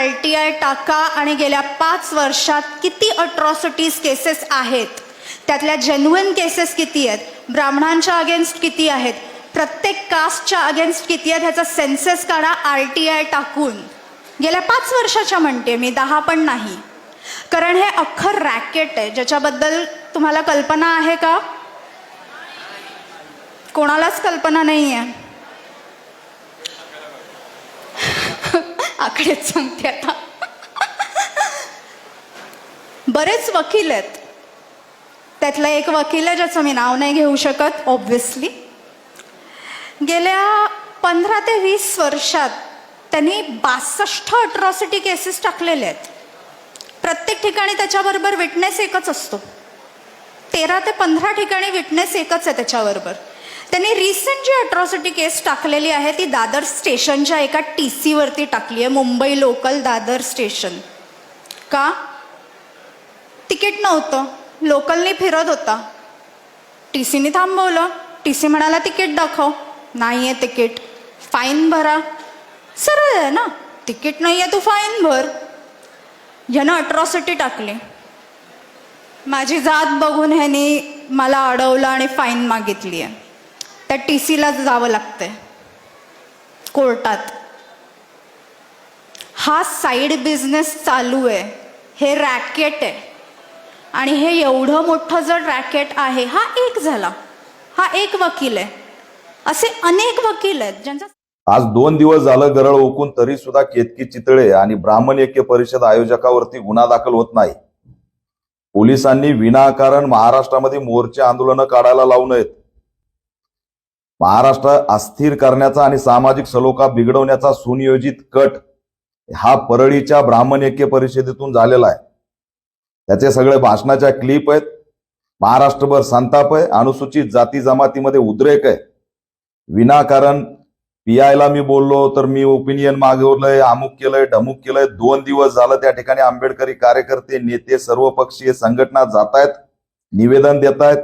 RTI टाका आणि गेल्या 5 वर्षात किती अट्रॉसिटीज केसेस आहेत, त्यातल्या जेन्युइन केसेस किती आहेत, ब्राह्मणांच्या अगेन्स्ट किती आहेत, प्रत्येक कास्टच्या अगेन्स्ट किती आहेत, ह्याचा सेन्सेस काढा RTI टाकून. गेल्या 5 वर्षाच्या म्हणते मी, 10 पण नाही. कारण हे अख्खं रॅकेट आहे ज्याच्याबद्दल तुम्हाला कल्पना आहे का? कोणालाच कल्पना नाही आहे. आकडेच सांगते आता. बरेच वकील आहेत, त्यातला एक वकील आहे ज्याचं मी नाव नाही घेऊ शकत ऑब्व्हियसली. गेल्या 15 ते 20 वर्षात त्यांनी 62 अट्रॉसिटी केसेस टाकलेले आहेत. प्रत्येक ठिकाणी त्याच्याबरोबर विटनेस एकच असतो. 13 ते 15 ठिकाणी विटनेस एकच आहे त्याच्याबरोबर. त्यांनी रिसेंट जी अट्रॉसिटी केस टाकलेली आहे ती दादर स्टेशनच्या एका TC वरती टाकली आहे, मुंबई लोकल दादर स्टेशन. का? तिकीट नव्हतं, लोकलनी फिरत होता, TCने थांबवलं. TC म्हणाला तिकीट दाखव, नाही आहे तिकीट, फाईन भरा. सरळ आहे ना, तिकीट नाही आहे तू फाईन भर. ह्यानं अट्रॉसिटी टाकली. माझी जात बघून ह्यानी मला अडवलं आणि फाईन मागितली आहे. त्या TCला जावं लागतंय कोर्टात. हा साईड बिझनेस चालू आहे, हे रॅकेट आहे. आणि हे एवढं मोठं जर रॅकेट आहे, हा एक झाला, हा एक वकील आहे, असे अनेक वकील आहेत ज्यांचा. आज 2 दिवस झालं गरळ ओकून तरी सुद्धा केतकी चितळे आणि ब्राह्मण ऐक्य परिषद आयोजकावरती गुन्हा दाखल होत नाही. पोलिसांनी विनाकारण महाराष्ट्रामध्ये मोर्चे आंदोलनं काढायला लावू नयेत. महाराष्ट्र अस्थिर करण्याचा आणि सामाजिक सलोखा बिघडवण्याचा सुनियोजित कट हा परळीच्या ब्राह्मण ऐक्य परिषदेतून झालेला आहे. त्याचे सगळे भाषणाच्या क्लिप आहेत. महाराष्ट्रभर संताप आहे, अनुसूचित जाती जमातीमध्ये उद्रेक आहे. विनाकारण PIला मी बोललो तर मी ओपिनियन मागवलंय, अमुक केलंय, ढमुक केलंय. 2 दिवस झालं त्या ठिकाणी आंबेडकरी कार्यकर्ते, नेते, सर्वपक्षीय संघटना जात आहेत, निवेदन देत आहेत,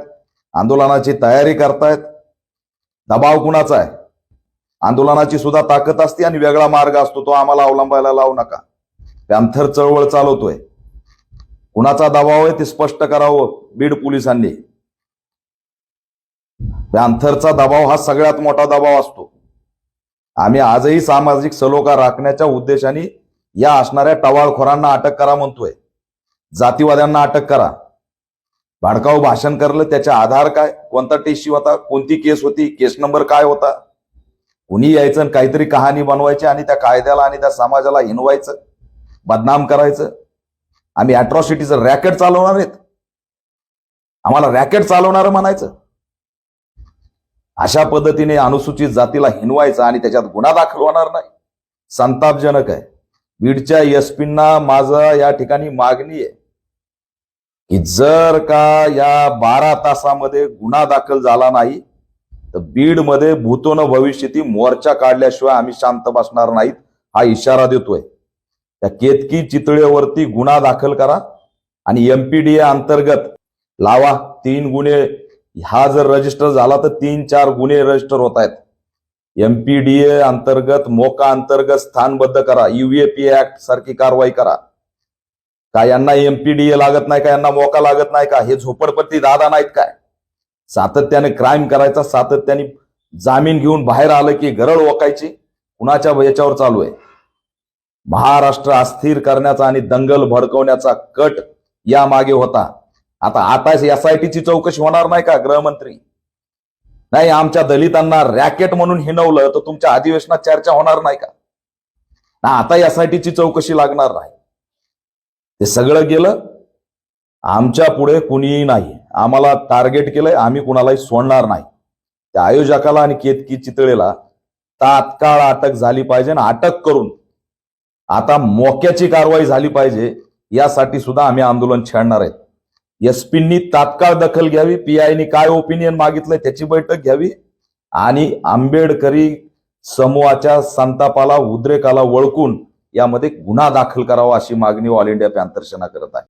आंदोलनाची तयारी करतायत. दबाव कुणाचा आहे? आंदोलनाची सुद्धा ताकद असते आणि वेगळा मार्ग असतो, तो आम्हाला अवलंबायला लावू नका. पॅंथर चळवळ चालवतोय, कुणाचा दबाव आहे ते स्पष्ट करावं बीड पोलिसांनी. पॅंथरचा दबाव हा सगळ्यात मोठा दबाव असतो. आम्ही आजही सामाजिक सलोखा राखण्याच्या उद्देशाने या असणाऱ्या टवाळखोरांना अटक करा म्हणतोय, जातीवाद्यांना अटक करा. भाडकाऊ भाषण करलं, त्याचा आधार काय, कोणता TC होता, कोणती केस होती, केस नंबर काय होता. कुणी यायचं काहीतरी कहाणी बनवायची आणि त्या कायद्याला आणि त्या समाजाला हिनवायचं, बदनाम करायचं. आम्ही अट्रॉसिटीचं रॅकेट चालवणार आहेत, आम्हाला रॅकेट चालवणार म्हणायचं. अशा पद्धतीने अनुसूचित जातीला हिनवायचं आणि त्याच्यात गुन्हा दाखल होणार नाही, संतापजनक आहे. बीडच्या SP-ना माझं या ठिकाणी मागणी आहे की जर का या 12 तासामध्ये गुन्हा दाखल झाला नाही तर बीडमध्ये भूतो न भविष्यती मोर्चा काढल्याशिवाय आम्ही शांत बसणार नाहीत, हा इशारा देतोय. त्या केतकी चितळेवरती गुन्हा दाखल करा आणि MPDA अंतर्गत लावा. 3 गुन्हे हा जर रजिस्टर झाला तर 3-4 गुन्हे रजिस्टर होत आहेत. MPDA अंतर्गत, मोका अंतर्गत स्थानबद्ध करा. UAP ऍक्ट सारखी कारवाई करा. का यांना MPDA लागत नाही का, यांना मोका लागत नाही का? हे झोपडपट्टी दादा नाहीत काय? सातत्याने क्राईम करायचा, सातत्याने जामीन घेऊन बाहेर आलं की गरळ ओकायची, कुणाच्या याच्यावर चालू आहे? महाराष्ट्र अस्थिर करण्याचा आणि दंगल भडकवण्याचा कट या मागे होता. आता SITची चौकशी होणार नाही का गृहमंत्री? नाही, आमच्या दलितांना रॅकेट म्हणून हिनवलं तर तुमच्या अधिवेशनात चर्चा होणार नाही का? ना, आता SITची चौकशी लागणार नाही. ते सगळं गेलं, आमच्या पुढे कुणीही नाही. आम्हाला टार्गेट केलंय, आम्ही कुणालाही सोडणार नाही. त्या आयोजकाला आणि केतकी चितळेला तात्काळ अटक झाली पाहिजे आणि अटक करून आता मोक्याची कारवाई झाली पाहिजे, यासाठी सुद्धा आम्ही आंदोलन छेडणार आहेत. SP-नी तात्काळ दखल घ्यावी, PIनी काय ओपिनियन मागितलंय त्याची बैठक घ्यावी आणि आंबेडकरी समूहाच्या संतापाला, उद्रेकाला वळकून यामध्ये गुन्हा दाखल करावा, अशी मागणी ऑल इंडिया पॅंथर सेना करत आहे.